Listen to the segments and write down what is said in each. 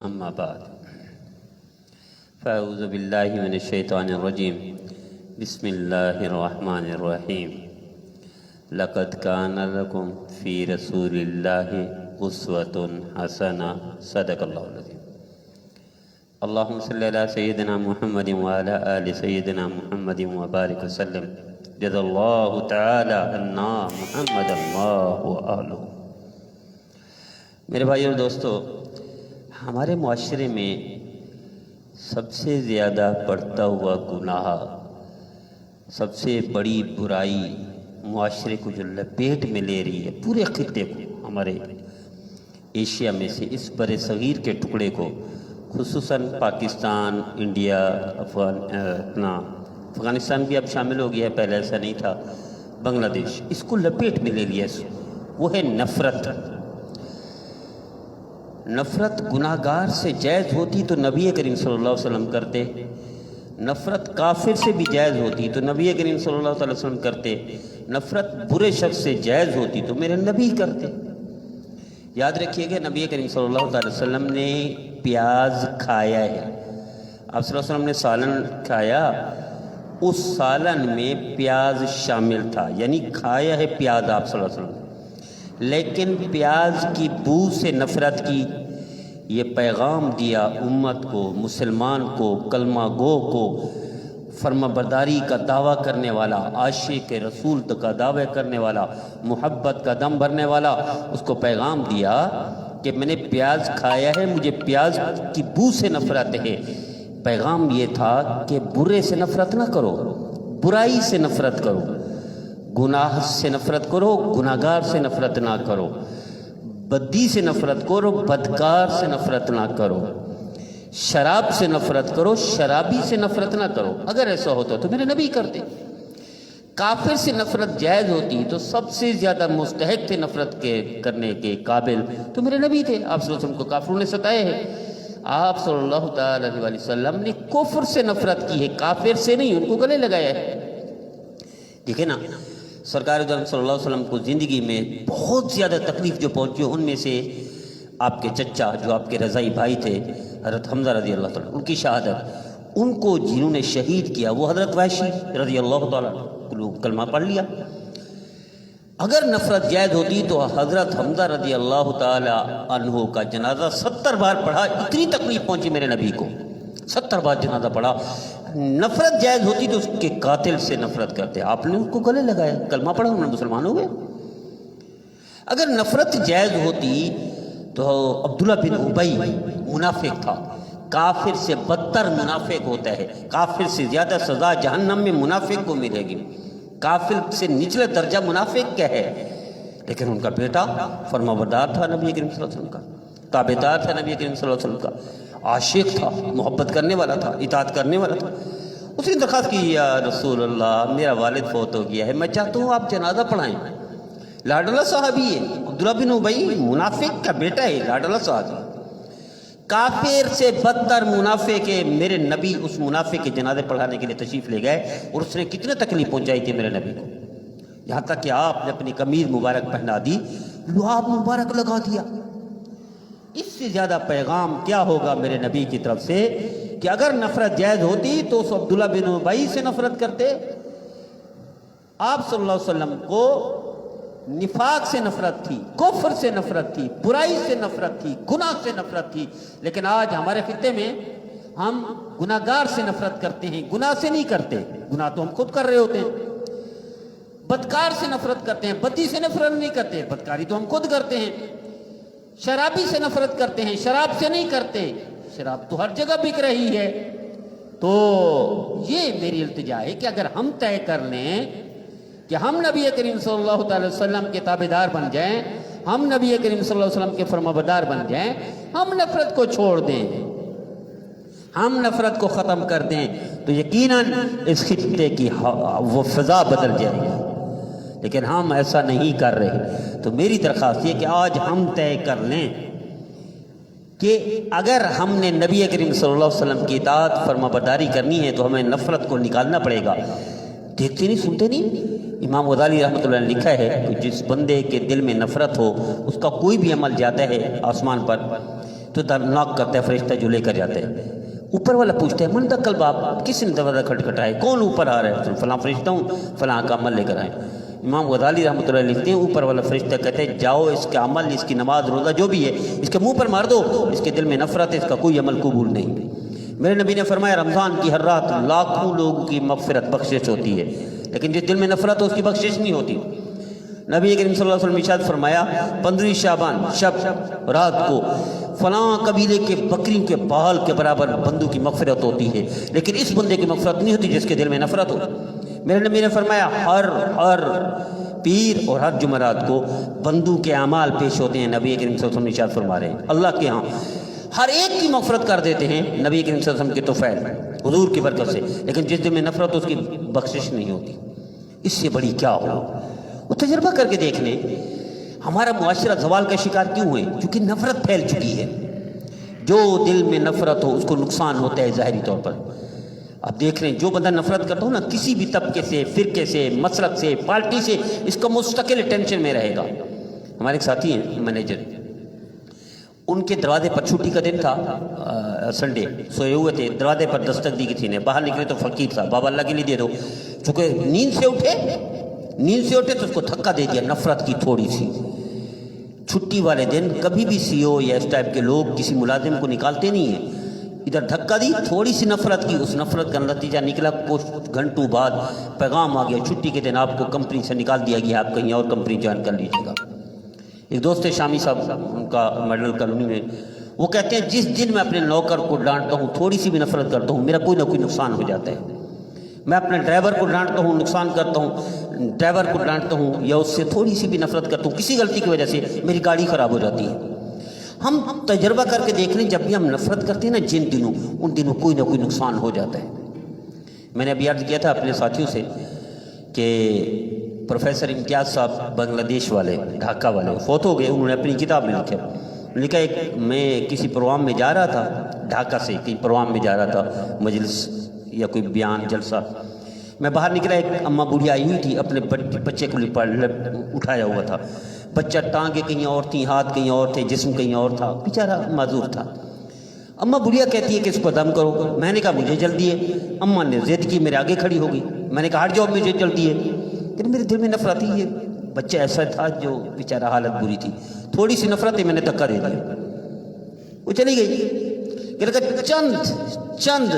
اما بعد فاعوذ باللہ من الشیطان الرجیم بسم اللہ الرحمن الرحیم لقد کان لکم فی رسول اللہ اسوۃ حسنہ صدق اللہ العظیم۔ اللہم صلی علی سیدنا محمد وعلی آل سیدنا محمد وبارک وسلم جزا اللہ تعالی عنا محمد اللہ وآلہ۔ میرے بھائی اور دوستو، ہمارے معاشرے میں سب سے زیادہ بڑھتا ہوا گناہ، سب سے بڑی برائی معاشرے کو جو لپیٹ میں لے رہی ہے، پورے خطے کو، ہمارے ایشیا میں سے اس بر صغیر کے ٹکڑے کو، خصوصاً پاکستان، انڈیا، افغانستان بھی اب شامل ہو گیا ہے، پہلے ایسا نہیں تھا، بنگلہ دیش، اس کو لپیٹ میں لے لیا، وہ ہے نفرت۔ نفرت گناہ گار سے جائز ہوتی تو نبی کریم صلی اللہ علیہ وسلم کرتے، نفرت کافر سے بھی جائز ہوتی تو نبی کریم صلی اللہ علیہ وسلم کرتے، نفرت برے شخص سے جائز ہوتی تو میرے نبی کرتے۔ یاد رکھیے گا، نبی کریم صلی اللہ علیہ وسلم نے پیاز کھایا ہے، آپ صلی اللہ علیہ وسلم نے سالن کھایا، اس سالن میں پیاز شامل تھا، یعنی کھایا ہے پیاز آپ صلی اللہ علیہ وسلم، لیکن پیاز کی بو سے نفرت کی۔ یہ پیغام دیا امت کو، مسلمان کو، کلمہ گو کو، فرما برداری کا دعویٰ کرنے والا، عاشق رسول کا دعویٰ کرنے والا، محبت کا دم بھرنے والا، اس کو پیغام دیا کہ میں نے پیاز کھایا ہے، مجھے پیاز کی بو سے نفرت ہے۔ پیغام یہ تھا کہ برے سے نفرت نہ کرو، برائی سے نفرت کرو، گناہ سے نفرت کرو، گناہگار سے نفرت نہ کرو، بدی سے نفرت کرو، بدکار سے نفرت نہ کرو، شراب سے نفرت کرو، شرابی سے نفرت نہ کرو۔ اگر ایسا ہوتا تو میرے نبی کرتے۔ کافر سے نفرت جائز ہوتی تو سب سے زیادہ مستحق تھے نفرت کے کرنے کے قابل تو میرے نبی تھے۔ آپ صلی اللہ علیہ وسلم کو کافروں نے ستائے ہیں، آپ صلی اللہ تعالی علیہ وسلم نے کفر سے نفرت کی ہے، کافر سے نہیں، ان کو گلے لگایا ہے۔ دیکھیں نا، سرکار دو عالم صلی اللہ علیہ وسلم کو زندگی میں بہت زیادہ تکلیف جو پہنچی، ان میں سے آپ کے چچا جو آپ کے رضائی بھائی تھے حضرت حمزہ رضی اللہ تعالیٰ، ان کی شہادت، ان کو جنہوں نے شہید کیا وہ حضرت وحشی رضی اللہ تعالیٰ، کلمہ پڑھ لیا۔ اگر نفرت جائز ہوتی تو حضرت حمزہ رضی اللہ تعالیٰ عنہ کا جنازہ 70 بار پڑھا، اتنی تکلیف پہنچی میرے نبی کو، 70 بار جنازہ پڑھا۔ نفرت جائز ہوتی تو اس کے قاتل سے نفرت کرتے، آپ نے ان کو گلے لگایا، کلمہ پڑھا، انہوں نے مسلمان ہو گئے۔ اگر نفرت جائز ہوتی تو عبداللہ بن ابی منافق تھا، کافر سے بدتر منافق ہوتا ہے، کافر سے زیادہ سزا جہنم میں منافق کو ملے گی، کافر سے نچلے درجہ منافق کیا ہے، لیکن ان کا بیٹا فرما بردار تھا نبی کریم صلی اللہ علیہ وسلم کا، تابعدار تھا نبی کریم صلی اللہ علیہ وسلم کا، عاشق تھا، محبت کرنے والا تھا، اطاعت کرنے والا تھا۔ اس نے درخواست کی، یا رسول اللہ میرا والد فوت ہو گیا ہے، میں چاہتا ہوں آپ جنازہ پڑھائیں۔ لاڈلہ صحابی ہے، عبداللہ بن ابی منافق کا بیٹا ہے، لاڈلہ صحابی، کافر سے بدتر منافق ہے۔ میرے نبی اس منافق کے جنازے پڑھانے کے لیے تشریف لے گئے، اور اس نے کتنے تکلیف پہنچائی تھی میرے نبی کو، یہاں تک کہ آپ نے اپنی قمیض مبارک پہنا دی، لعاب مبارک لگا دیا۔ اس سے زیادہ پیغام کیا ہوگا میرے نبی کی طرف سے کہ اگر نفرت جائز ہوتی تو اس عبداللہ بن ابی سے نفرت کرتے۔ آپ صلی اللہ علیہ وسلم کو نفاق سے نفرت تھی، کفر سے نفرت تھی، برائی سے نفرت تھی، گناہ سے نفرت تھی، لیکن آج ہمارے خطے میں ہم گناہگار سے نفرت کرتے ہیں، گناہ سے نہیں کرتے، گناہ تو ہم خود کر رہے ہوتے ہیں۔ بدکار سے نفرت کرتے ہیں، بدی سے نفرت نہیں کرتے، بدکاری تو ہم خود کرتے ہیں۔ شرابی سے نفرت کرتے ہیں، شراب سے نہیں کرتے، شراب تو ہر جگہ بک رہی ہے۔ تو یہ میری التجا ہے کہ اگر ہم طے کر لیں کہ ہم نبی کریم صلی اللہ تعالی وسلم کے تابعدار بن جائیں، ہم نبی کریم صلی اللہ علیہ وسلم کے فرمانبردار بن جائیں، ہم نفرت کو چھوڑ دیں، ہم نفرت کو ختم کر دیں، تو یقیناً اس خطے کی وہ فضا بدل جائے گی۔ لیکن ہم ایسا نہیں کر رہے، تو میری درخواست یہ کہ آج ہم طے کر لیں کہ اگر ہم نے نبی کریم صلی اللہ علیہ وسلم کی اطاعت فرما برداری کرنی ہے تو ہمیں نفرت کو نکالنا پڑے گا۔ دیکھتے نہیں، سنتے نہیں، امام غزالی رحمۃ اللہ نے لکھا ہے کہ جس بندے کے دل میں نفرت ہو اس کا کوئی بھی عمل جاتا ہے آسمان پر تو ناک کرتا ہے فرشتہ جو لے کر جاتا ہے. اوپر والا پوچھتا ہے من دخل باب, کس نے دروازہ کھٹکھٹایا, کون اوپر آ رہا ہے؟ فلاں فرشتہ ہوں, فلاں کا عمل لے کر آئے. امام غزالی رحمۃ اللہ علیہ لکھتے ہیں اوپر والا فرشتہ کہتے ہیں جاؤ اس کا عمل, اس کی نماز روزہ جو بھی ہے اس کے منہ پر مار دو, اس کے دل میں نفرت ہے, اس کا کوئی عمل قبول نہیں. میرے نبی نے فرمایا رمضان کی ہر رات لاکھوں لوگوں کی مغفرت بخشش ہوتی ہے, لیکن جس دل میں نفرت ہو اس کی بخشش نہیں ہوتی. نبی کریم صلی اللہ علیہ وسلم نے ارشاد فرمایا 15 شعبان شب رات کو فلاں قبیلے کے بکریوں کے بال کے برابر بندوں کی مغفرت ہوتی ہے, لیکن اس بندے کی مغفرت نہیں ہوتی جس کے دل میں نفرت ہو. میرے نبی نے فرمایا ہر پیر اور ہر جمعرات کو بندوں کے اعمال پیش ہوتے ہیں. نبی کریم صلی اللہ علیہ وسلم نے ارشاد فرما رہے ہیں اللہ کے ہاں ہر ایک کی مغفرت کر دیتے ہیں نبی کریم صلی اللہ علیہ وسلم کے توفیل حضور کی برکت سے, لیکن جس دل میں نفرت اس کی بخشش نہیں ہوتی. اس سے بڑی کیا ہو, وہ تجربہ کر کے دیکھ لیں ہمارا معاشرہ زوال کا شکار کیوں ہے؟ کیونکہ نفرت پھیل چکی ہے. جو دل میں نفرت ہو اس کو نقصان ہوتا ہے ظاہری طور پر. آپ دیکھ رہے ہیں جو بندہ نفرت کرتا ہو نا کسی بھی طبقے سے, فرقے سے, مسلک سے, پارٹی سے, اس کا مستقل ٹینشن میں رہے گا. ہمارے ایک ساتھی ہیں مینیجر, ان کے دروازے پر چھٹی کا دن تھا سنڈے, سوئے ہوئے تھے, دروازے پر دستک دی گئی تھی, باہر نکلے تو فقیر تھا, بابا اللہ کے لیے دے دو. چونکہ نیند سے اٹھے تو اس کو دھکا دے دیا نفرت کی تھوڑی سی. چھٹی والے دن کبھی بھی سی او یا اس ٹائپ کے لوگ کسی ملازم کو نکالتے نہیں ہیں. ادھر دھکا دی, تھوڑی سی نفرت کی, اس نفرت کا نتیجہ نکلا کچھ گھنٹوں بعد پیغام آ گیا چھٹی کے دن آپ کو کمپنی سے نکال دیا گیا, آپ کہیں اور کمپنی جوائن کر لیجیے گا. ایک دوست ہے شامی صاحب, ان کا میڈل کالونی میں, وہ کہتے ہیں جس دن میں اپنے نوکر کو ڈانٹتا ہوں تھوڑی سی بھی نفرت کرتا ہوں میرا کوئی نہ کوئی نقصان ہو جاتا ہے. میں اپنے ڈرائیور کو ڈانٹتا ہوں نقصان کرتا ہوں, ڈرائیور کو ڈانٹتا ہوں یا اس سے تھوڑی سی بھی نفرت کرتا ہوں کسی غلطی کی وجہ سے میری گاڑی خراب ہو جاتی ہے. ہم تجربہ کر کے دیکھ لیں جب بھی ہم نفرت کرتے ہیں نا جن دنوں, ان دنوں کوئی نہ کوئی نقصان ہو جاتا ہے. میں نے ابھی عرض کیا تھا اپنے ساتھیوں سے کہ پروفیسر امتیاز صاحب بنگلہ دیش والے, ڈھاکہ والے, فوت ہو گئے. انہوں نے اپنی کتاب میں لکھا ایک میں کسی پروگرام میں جا رہا تھا, ڈھاکہ سے کہیں پروگرام میں جا رہا تھا, مجلس یا کوئی بیان جلسہ. میں باہر نکلا, ایک اماں بوڑھی آئی ہوئی تھی, اپنے بچے کو اٹھایا ہوا تھا. بچہ ٹانگیں کہیں اور تھیں, ہاتھ کہیں اور تھے, جسم کہیں اور تھا, بیچارہ معذور تھا. اماں بڑھیا کہتی ہے کہ اس کو دم کرو. میں نے کہا مجھے جلدی ہے. اماں نے ضد کی, میرے آگے کھڑی ہو گئی. میں نے کہا ہٹ جاؤ مجھے جلدی ہے. لیکن میرے دل میں نفرت ہی, یہ بچہ ایسا تھا جو بیچارہ حالت بری تھی, تھوڑی سی نفرت ہے, میں نے دھکا دے دیا, وہ چلی گئی. چند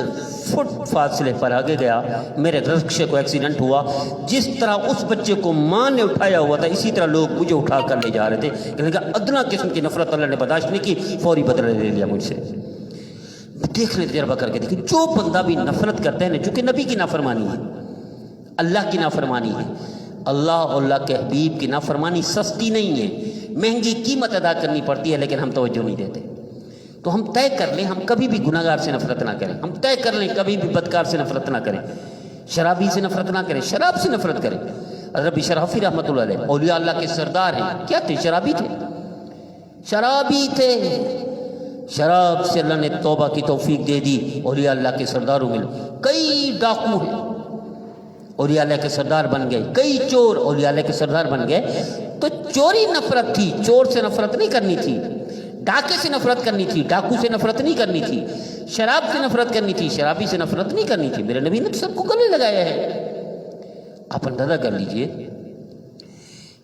فٹ فاصلے پر آگے گیا, میرے رکشے کو ایکسیڈنٹ ہوا. جس طرح اس بچے کو ماں نے اٹھایا ہوا تھا اسی طرح لوگ مجھے اٹھا کر لے جا رہے تھے. لیکن ادنا قسم کی نفرت اللہ نے برداشت نہیں کی, فوری بدلہ لے لیا مجھ سے. دیکھ لیں, تجربہ کر کے دیکھیں, جو بندہ بھی نفرت کرتا ہے نا, چونکہ نبی کی نافرمانی ہے, اللہ کی نافرمانی ہے, اللہ اور اللہ کے حبیب کی نافرمانی سستی نہیں ہے, مہنگی قیمت ادا کرنی پڑتی ہے, لیکن ہم توجہ نہیں دیتے. تو ہم طے کر لیں ہم کبھی بھی گناہ گار سے نفرت نہ کریں. ہم طے کر لیں کبھی بھی بدکار سے نفرت نہ کریں, شرابی سے نفرت نہ کریں, شراب سے نفرت کریں. حضرت شرافی رحمۃ اللہ علیہ اولیاء اللہ کے سردار ہیں, کیا تھے؟ شرابی تھے, شرابی تھے. شراب سے اللہ نے توبہ کی توفیق دے دی, اولیاء اللہ کے سرداروں میں. کئی ڈاکو ہیں اولیاء اللہ کے سردار بن گئے, کئی چور اولیاء اللہ کے سردار بن گئے. تو چوری نفرت تھی, چور سے نفرت نہیں کرنی تھی, ڈاکے سے نفرت کرنی تھی, ڈاکو سے نفرت نہیں کرنی تھی, شراب سے نفرت کرنی تھی, شرابی سے نفرت نہیں کرنی تھی. میرے نبی نے سب کو گلے لگایا ہے. آپ اندازہ کر لیجئے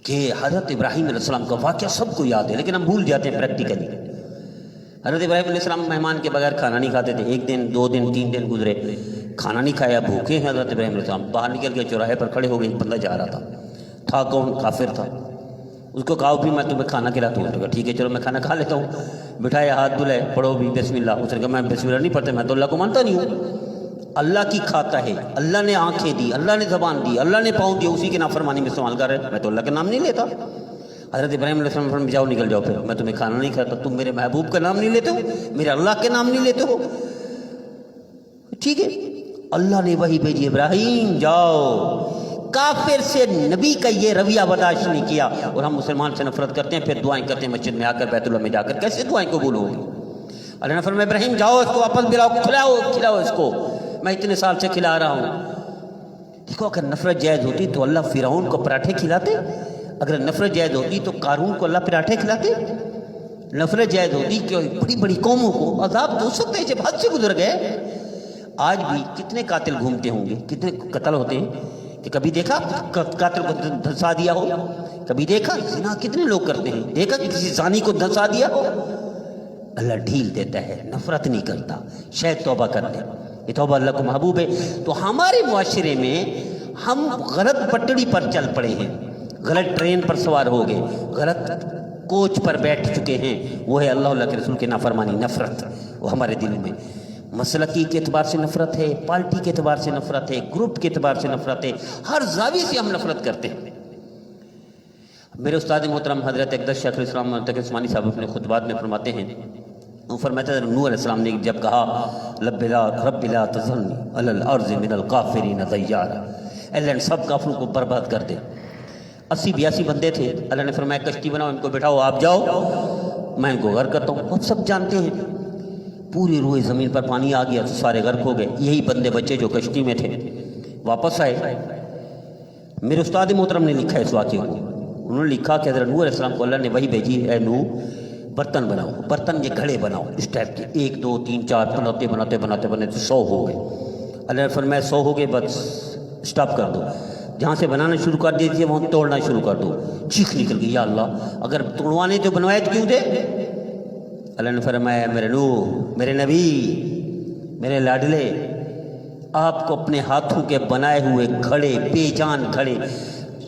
کہ حضرت ابراہیم علیہ السلام کا واقعہ سب کو یاد ہے, لیکن ہم بھول جاتے ہیں پریکٹیکلی. حضرت ابراہیم علیہ السلام مہمان کے بغیر کھانا نہیں کھاتے تھے. 1 دن 2 دن 3 دن گزرے, کھانا نہیں کھایا, بھوکے ہیں. حضرت ابراہیم علیہ السلام باہر نکل کے چوراہے پر کھڑے ہو گئے. ایک بندہ جا رہا تھا کون؟ کافر تھا. اس کو کہا بھی میں تمہیں کھانا کھلاتا ہوں. ٹھیک ہے چلو میں کھانا کھا لیتا ہوں. بٹھایا, ہاتھ دھلائے, پڑھو بھی بسم اللہ. اس نے کہا میں بسم اللہ نہیں پڑھتا, میں تو اللہ کو مانتا نہیں ہوں. اللہ کی کھاتا ہے, اللہ نے آنکھیں دی, اللہ نے زبان دی, اللہ نے پاؤں دی, اسی کی نافرمانی میں استعمال کر رہے, میں تو اللہ کے نام نہیں لیتا. حضرت ابراہیم علیہ السلام جاؤ نکل جاؤ, پھر میں تمہیں کھانا نہیں کھاتا. تم میرے محبوب کا نام نہیں لیتے ہو, میرے اللہ کے نام نہیں لیتے ہو. ٹھیک ہے, اللہ نے وحی بھیجی, ابراہیم جاؤ. کافر سے نبی کا یہ رویہ برداشت نہیں کیا, اور ہم مسلمان سے نفرت کرتے ہیں, پھر دعائیں کرتے ہیں مسجد میں آ کر, بیت اللہ میں جا کر. کیسے دعائیں قبول ہوگی؟ اللہ نے فرمایا ابراہیم جاؤ, اس کو واپس بلاؤ, کھلاؤ اس کو, میں اتنے سال سے کھلا رہا ہوں. دیکھو اگر نفرت جائز ہوتی تو اللہ فرعون کو پراٹھے کھلاتے, اگر نفرت جائز ہوتی تو قارون کو اللہ پراٹھے کھلاتے. نفرت جائز ہوتی کہ بڑی بڑی قوموں کو عذاب تو سکتے ہیں جب حد سے گزر گئے. آج بھی کتنے قاتل گھومتے ہوں گے, کتنے قتل ہوتے ہیں کہ کبھی دیکھا قاتل کو دھنسا دیا ہو, کبھی دیکھا زنا کتنے لوگ کرتے ہیں, دیکھا کہ کسی زانی کو دھنسا دیا ہو. اللہ ڈھیل دیتا ہے, نفرت نہیں کرتا. شاید توبہ کر لے, یہ توبہ اللہ کو محبوب ہے. تو ہمارے معاشرے میں ہم غلط پٹڑی پر چل پڑے ہیں, غلط ٹرین پر سوار ہو گئے, غلط کوچ پر بیٹھ چکے ہیں. وہ ہے اللہ کے رسول کے نافرمانی, نفرت. وہ ہمارے دلوں میں مسلکی کے اعتبار سے نفرت ہے, پارٹی کے اعتبار سے نفرت ہے, گروپ کے اعتبار سے نفرت ہے, ہر زاویے سے ہم نفرت کرتے ہیں. میرے استاد محترم حضرت اقدس شیخ الاسلام منتقی عثمانی صاحب اپنے خطبات میں فرماتے ہیں, وہ فرماتے ہیں نوح علیہ السلام نے جب کہا رب لا تذرنی علی الارض من الکافرین دیارا, اللہ نے سب کافروں کو برباد کر دے. 80-82 بندے تھے. اللہ نے فرمایا کشتی بناؤ, ان کو بٹھاؤ, آپ جاؤ, میں ان کو غرق کرتا ہوں. اب سب جانتے ہیں پوری روئے زمین پر پانی آ گیا تو سارے غرق ہو گئے. یہی بندے بچے جو کشتی میں تھے واپس آئے. میرے استاد محترم نے لکھا ہے اس واقعے کو. انہوں نے لکھا کہ حضرت نوح علیہ السلام کو اللہ نے وہی بھیجی, اے نوح برتن بناؤ, برتن یہ گھڑے بناؤ اس ٹائپ کے, 1 2 3 4 بناتے 100 ہو گئے. اللہ نے فرمایا 100 ہو گئے, بس سٹاپ کر دو. جہاں سے بنانا شروع کر دیجیے وہاں توڑنا شروع کر دو. چیخ نکل گئی, یا اللہ اگر توڑوانے تو بنوائے تو کیوں دے. اللہ نے فرمایا میرے نوح, میرے نبی, میرے لاڈلے, آپ کو اپنے ہاتھوں کے بنائے ہوئے گھڑے, بے جان گھڑے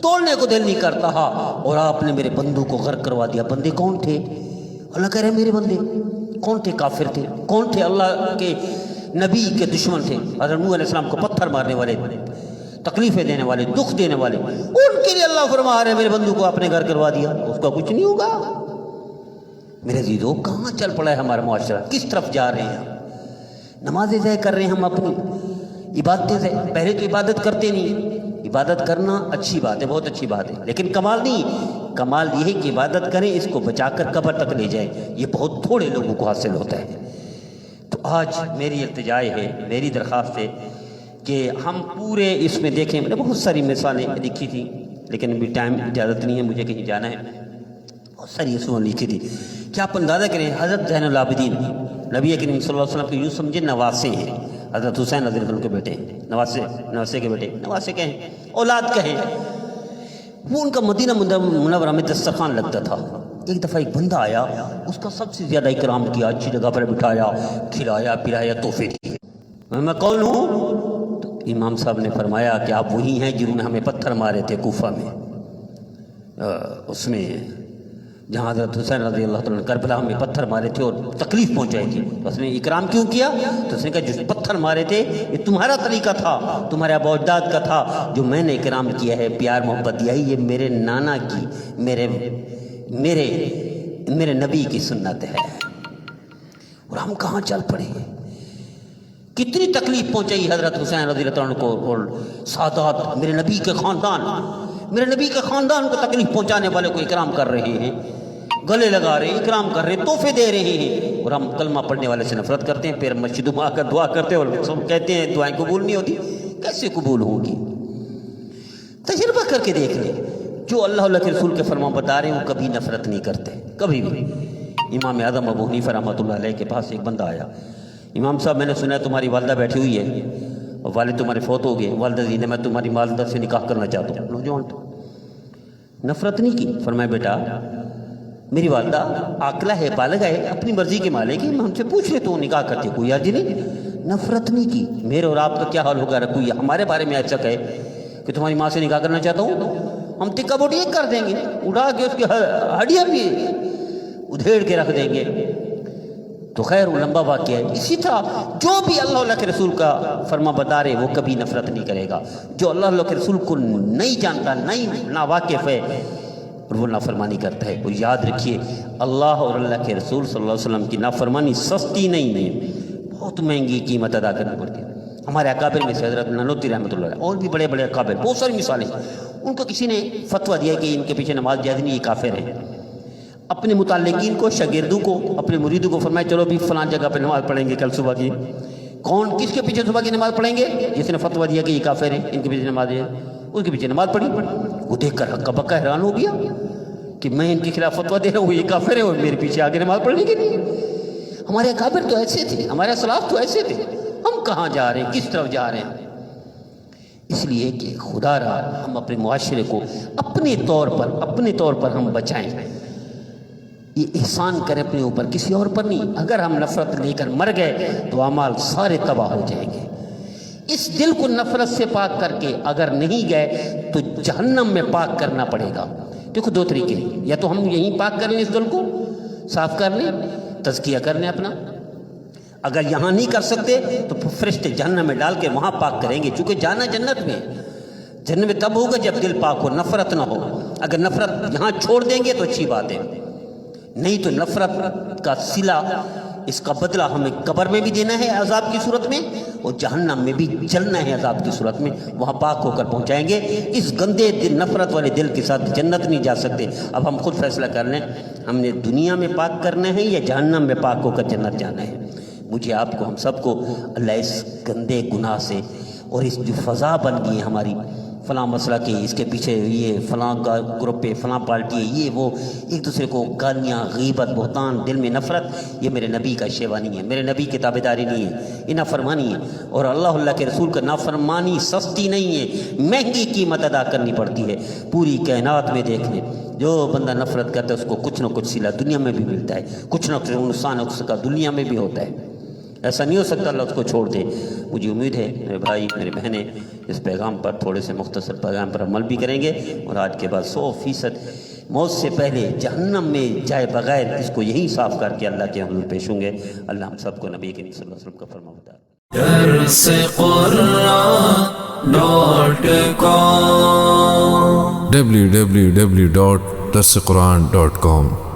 توڑنے کو دل نہیں کرتا, اور آپ نے میرے بندوں کو غرق کروا دیا. بندے کون تھے؟ اللہ کہہ رہے میرے بندے. کون تھے؟ کافر تھے. کون تھے؟ اللہ کے نبی کے دشمن تھے. حضرت نوح علیہ السلام کو پتھر مارنے والے, تکلیفیں دینے والے, دکھ دینے والے, ان کے لیے اللہ فرما رہے میرے بندوں کو اپنے گھر کروا دیا, اس کا کچھ نہیں ہوگا. میرے عزیزو, کہاں چل پڑا ہے ہمارا معاشرہ, کس طرف جا رہے ہیں؟ نمازیں ضائع کر رہے ہیں ہم اپنی, عبادتیں ضائع. پہلے تو عبادت کرتے نہیں. عبادت کرنا اچھی بات ہے, بہت اچھی بات ہے, لیکن کمال نہیں. کمال یہ ہے کہ عبادت کریں, اس کو بچا کر قبر تک لے جائیں. یہ بہت تھوڑے لوگوں کو حاصل ہوتا ہے. تو آج میری التجا ہے, میری درخواست ہے کہ ہم پورے اس میں دیکھیں. میں نے بہت ساری مثالیں لکھی تھیں, لیکن ابھی ٹائم اجازت نہیں ہے, مجھے کہیں جانا ہے. بہت ساری اصول لکھی تھی. کیا آپ اندازہ کریں, حضرت زین العابدین نبی کریم صلی اللہ علیہ وسلم کے یوں سمجھے نواسے ہیں. حضرت حسین رضی اللہ عنہ کے بیٹے, نواسے کے بیٹے, نواسے کہیں, اولاد کہیں. وہ ان کا مدینہ منورہ میں دسترخوان لگتا تھا. ایک دفعہ ایک بندہ آیا, اس کا سب سے زیادہ اکرام کیا, اچھی جگہ پر بٹھایا, کھلایا پلایا, تحفے دیے. میں کون ہوں؟ تو امام صاحب نے فرمایا کہ آپ وہی ہیں جنہوں نے ہمیں پتھر مارے تھے کوفہ میں, اس میں جہاں حضرت حسین رضی اللہ تعالیٰ نے کربلا ہمیں پتھر مارے تھے اور تکلیف پہنچائی تھی. تو اس نے اکرام کیوں کیا؟ تو اس نے کہا جو پتھر مارے تھے یہ تمہارا طریقہ تھا, تمہارے ابا اجداد کا تھا. جو میں نے اکرام کیا ہے, پیار محبت دیا ہے, یہ میرے نانا کی, میرے نبی کی سنت ہے. اور ہم کہاں چل پڑے ہیں. کتنی تکلیف پہنچائی حضرت حسین رضی اللہ عنہ کو, اور سادات میرے نبی کے خاندان کو تکلیف پہنچانے والے کو اکرام کر رہے ہیں, گلے لگا رہے ہیں, اکرام کر رہے ہیں, تحفے دے رہے ہیں. اور ہم کلمہ پڑھنے والے سے نفرت کرتے ہیں, پھر مسجدوں میں آ کر دعا کرتے ہیں اور سب کہتے ہیں دعائیں قبول نہیں ہوتی. کیسے قبول ہوگی؟ تجربہ کر کے دیکھ لیں. جو اللہ کے رسول کے فرمان بتا رہے ہیں وہ کبھی نفرت نہیں کرتے, کبھی بھی. امام اعظم ابو حنیفہ رحمۃ اللہ علیہ کے پاس ایک بندہ آیا, امام صاحب میں نے سنا ہے تمہاری والدہ بیٹھی ہوئی ہے اور والد تمہارے فوت ہو گئے, والدہ جی نے میں تمہاری والدہ سے نکاح کرنا چاہتا ہوں. نوجوان نفرت نہیں کی, فرمایا بیٹا میری والدہ عاقلہ ہے, بالغ ہے, اپنی مرضی کے مالک ہے, میں ان سے پوچھ لیتا ہوں نکاح کرتے, کوئی حرج نہیں. نفرت نہیں کی. میرے اور آپ کا کیا حال ہوگا, کوئی ہمارے بارے میں ایسا کہے کہ تمہاری ماں سے نکاح کرنا چاہتا ہوں, ہم ٹکا بوٹی ایک کر دیں گے, اڑا کے اس کی ہڈیاں بھی ادھیڑ کے رکھ دیں گے. تو خیر وہ لمبا واقعہ ہے. اسی طرح جو بھی اللہ کے رسول کا فرما بتا رہے وہ کبھی نفرت نہیں کرے گا. جو اللہ کے رسول کو نہیں جانتا, نہیں ناواقف ہے, اور وہ نافرمانی کرتا ہے. اور یاد رکھیے اللہ اور اللہ کے رسول صلی اللہ علیہ وسلم کی نافرمانی سستی نہیں ہے, بہت مہنگی قیمت ادا کرنی پڑتی ہے. ہمارے اکابر میں سے حضرت نانوتوی رحمۃ اللہ علیہ اور بھی بڑے بڑے اکابر, بہت ساری مثالیں. ان کو کسی نے فتویٰ دیا کہ ان کے پیچھے نماز جائز نہیں, یہ کافر ہیں. اپنے متعلقین کو, شاگردوں کو, اپنے مریدوں کو فرمائے چلو بھی فلاں جگہ پہ نماز پڑھیں گے کل صبح کی. کون کس کے پیچھے صبح کی نماز پڑھیں گے؟ جس نے فتویٰ دیا کہ یہ کافر ہیں, ان کے پیچھے نماز ہے, اس کے پیچھے نماز پڑھی. وہ دیکھ کر ہکا بکا حیران ہو گیا, کہ میں ان کے خلاف فتویٰ دے رہا ہوں یہ کافر ہے اور میرے پیچھے آگے نماز پڑھنے کے لیے. ہمارے اکابر تو ایسے تھے, ہمارے اسلاف تو ایسے تھے, ہم کہاں جا رہے ہیں, کس طرف جا رہے ہیں؟ اس لیے کہ خدا را ہم اپنے معاشرے کو اپنے طور پر ہم بچائیں. یہ احسان کریں اپنے اوپر, کسی اور پر نہیں. اگر ہم نفرت لے کر مر گئے تو اعمال سارے تباہ ہو جائیں گے. اس دل کو نفرت سے پاک کر کے اگر نہیں گئے تو جہنم میں پاک کرنا پڑے گا. دیکھو دو طریقے ہیں, یا تو ہم یہیں پاک کر لیں, اس دل کو صاف کر لیں, تزکیہ کر لیں اپنا. اگر یہاں نہیں کر سکتے تو فرشتے جہنم میں ڈال کے وہاں پاک کریں گے, چونکہ جانا جنت میں. جنت میں تب ہوگا جب دل پاک ہو, نفرت نہ ہو. اگر نفرت یہاں چھوڑ دیں گے تو اچھی بات ہے, نہیں تو نفرت کا صلہ, اس کا بدلہ ہمیں قبر میں بھی دینا ہے عذاب کی صورت میں, اور جہنم میں بھی جلنا ہے عذاب کی صورت میں. وہاں پاک ہو کر پہنچائیں گے. اس گندے دل, نفرت والے دل کے ساتھ جنت نہیں جا سکتے. اب ہم خود فیصلہ کر لیں, ہم نے دنیا میں پاک کرنا ہے یا جہنم میں پاک ہو کر جنت جانا ہے. مجھے, آپ کو, ہم سب کو اللہ اس گندے گناہ سے, اور اس جو فضا بن گئی ہے ہماری, فلاں مسئلہ کی, اس کے پیچھے یہ فلاں کا گروپ ہے, فلاں پارٹی ہے, یہ وہ, ایک دوسرے کو گالیاں, غیبت, بہتان, دل میں نفرت, یہ میرے نبی کا شیوا نہیں ہے, میرے نبی کی تابعداری نہیں ہے, یہ نافرمانی ہے. اور اللہ کے رسول کا نافرمانی سستی نہیں ہے, مہنگی قیمت ادا کرنی پڑتی ہے. پوری کائنات میں دیکھ لیں, جو بندہ نفرت کرتا ہے اس کو کچھ نہ کچھ صلہ دنیا میں بھی ملتا ہے, کچھ نہ کچھ نقصان اس کا دنیا میں بھی ہوتا ہے. ایسا نہیں ہو سکتا اللہ اس کو چھوڑ دے. مجھے امید ہے میرے بھائی, میری بہنیں اس پیغام پر, تھوڑے سے مختصر پیغام پر عمل بھی کریں گے, اور آج کے بعد 100% موت سے پہلے جہنم میں جائے بغیر اس کو یہی صاف کر کے اللہ کے حضور پیش ہوں گے. اللہ ہم سب کو نبی کریم صلی اللہ علیہ وسلم کا فرمان بتا. www.darsequran.com